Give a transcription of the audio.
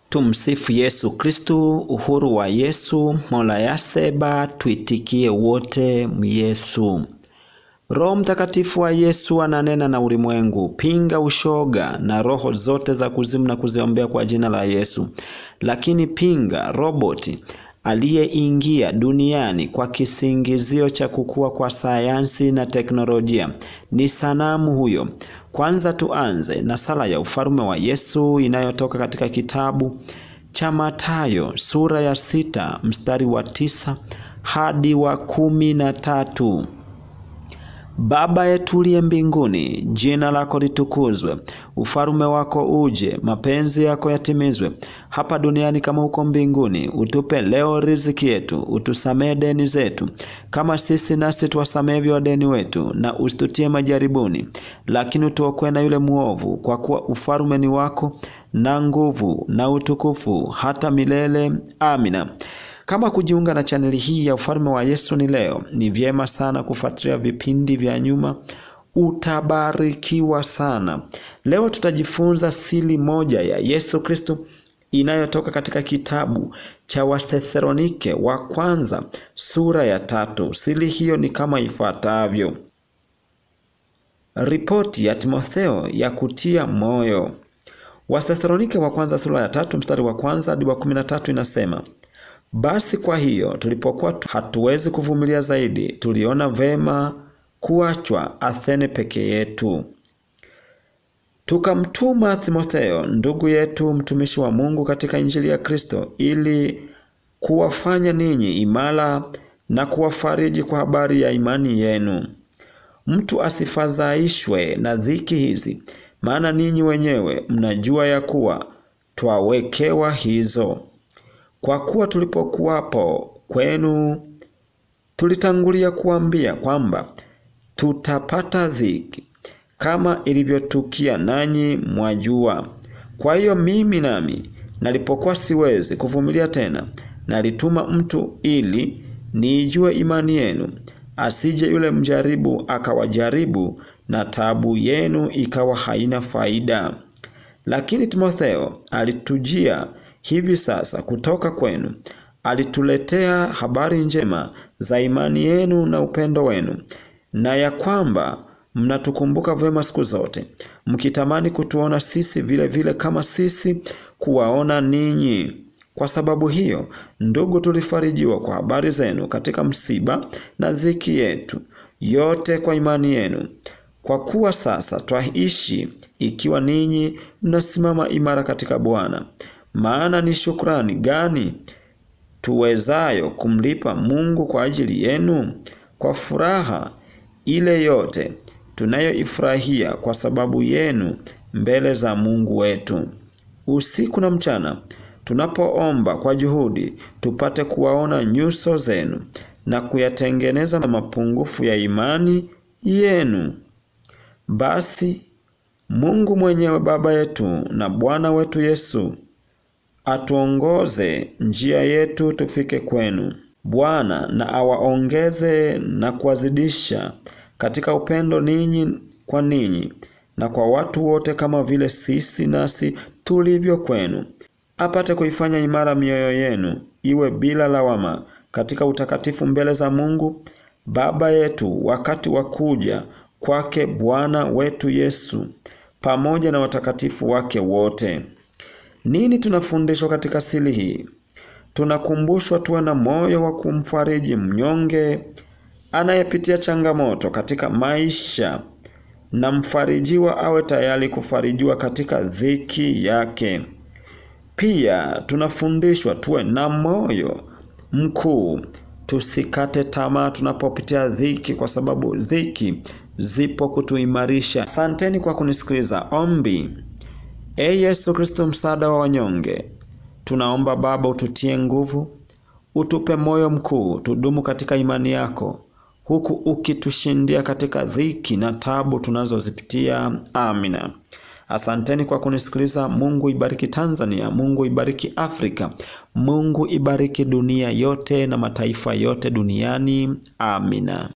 Tumsifu Yesu Kristu. Uhuru wa Yesu. Mola yaseba tuitikie wote Yesu. Roho Mtakatifu wa Yesu ananena na ulimwengu. Pinga ushoga na roho zote za kuzimu na kuziombea kwa jina la Yesu. Lakini pinga roboti aliyeingia duniani kwa kisingizio cha kukua kwa sayansi na teknolojia. Ni sanamu huyo. Kwanza tuanze na sala ya ufalme wa Yesu inayotoka katika kitabu cha Mathayo sura ya 6 mstari wa 9 hadi wa 13. Baba yetu uliye mbinguni, jina lako litukuzwe, ufalme wako uje, mapenzi yako yatimizwe hapa duniani kama huko mbinguni. Utupe leo riziki yetu, utusamee deni zetu kama sisi nasi tuwasamehevyo wadeni wetu, na usitutie majaribuni, lakini utuokoe na yule muovu, kwa kuwa ufalme ni wako na nguvu na utukufu hata milele. Amina. Kama kujiunga na chaneli hii ya ufalme wa Yesu ni leo, ni vyema sana kufuatilia vipindi vya nyuma. Utabarikiwa sana. Leo tutajifunza siri moja ya Yesu Kristo inayotoka katika kitabu cha Wathesalonike wa kwanza sura ya 3. Siri hiyo ni kama ifuatavyo. Ripoti ya Timotheo ya kutia moyo. Wathesalonike wa kwanza sura ya 3 mstari wa 1 hadi wa 13 inasema: basi kwa hiyo tulipokuwa hatuwezi kuvumilia zaidi, tuliona vema kuachwa Athene peke yetu. Tukamtuma Timotheo ndugu yetu, mtumishi wa Mungu katika injili ya Kristo, ili kuwafanya ninyi imara na kuwafariji kwa habari ya imani yenu. Mtu asifadhaishwe na dhiki hizi, maana ninyi wenyewe mnajua ya kuwa twawekewa hizo. Kwa kuwa tulipokuwapo kwenu tulitangulia kuambia kwamba tutapata dhiki kama ilivyotukia nanyi mwajua. Kwa hiyo mimi nami nalipokuwa siwezi kuvumilia tena, nalituma mtu ili niijue imani yenu, asije yule mjaribu akawajaribu na taabu yenu ikawa haina faida. Lakini Timotheo alitujia hivi sasa kutoka kwenu, alituletea habari njema za imani yenu na upendo wenu, na ya kwamba mnatukumbuka vema siku zote, mkitamani kutuona sisi vile vile kama sisi kuwaona ninyi. Kwa sababu hiyo, ndugu, tulifarijiwa kwa habari zenu katika msiba na dhiki yetu yote kwa imani yenu. Kwa kuwa sasa twaishi ikiwa ninyi mnasimama imara katika Bwana. Maana ni shukrani gani tuwezayo kumlipa Mungu kwa ajili yenu, kwa furaha ile yote tunayoifurahia kwa sababu yenu mbele za Mungu wetu. Usiku na mchana tunapoomba kwa juhudi tupate kuwaona nyuso zenu na kuyatengeneza mapungufu ya imani yenu. Basi Mungu mwenyewe Baba yetu na Bwana wetu Yesu atuongoze njia yetu tufike kwenu. Bwana na awaongeze na kuwazidisha katika upendo ninyi kwa ninyi na kwa watu wote, kama vile sisi nasi tulivyo kwenu. Apate kuifanya imara mioyo yenu iwe bila lawama katika utakatifu mbele za Mungu Baba yetu, wakati wa kuja kwake Bwana wetu Yesu pamoja na watakatifu wake wote. Nini tunafundishwa katika siri hii? Tunakumbushwa tuwe na moyo wa kumfariji mnyonge anayepitia changamoto katika maisha, na mfarijiwa awe tayari kufarijiwa katika dhiki yake. Pia tunafundishwa tuwe na moyo mkuu, tusikate tamaa tunapopitia dhiki, kwa sababu dhiki zipo kutuimarisha. Asanteni kwa kunisikiliza. Ombi. Yesu Kristo, msaada wa wanyonge, tunaomba Baba ututie nguvu, utupe moyo mkuu, tudumu katika imani yako, huku ukitushindia katika dhiki na tabu tunazozipitia. Amina. Asanteni kwa kunisikiliza. Mungu ibariki Tanzania, Mungu ibariki Afrika, Mungu ibariki dunia yote na mataifa yote duniani. Amina.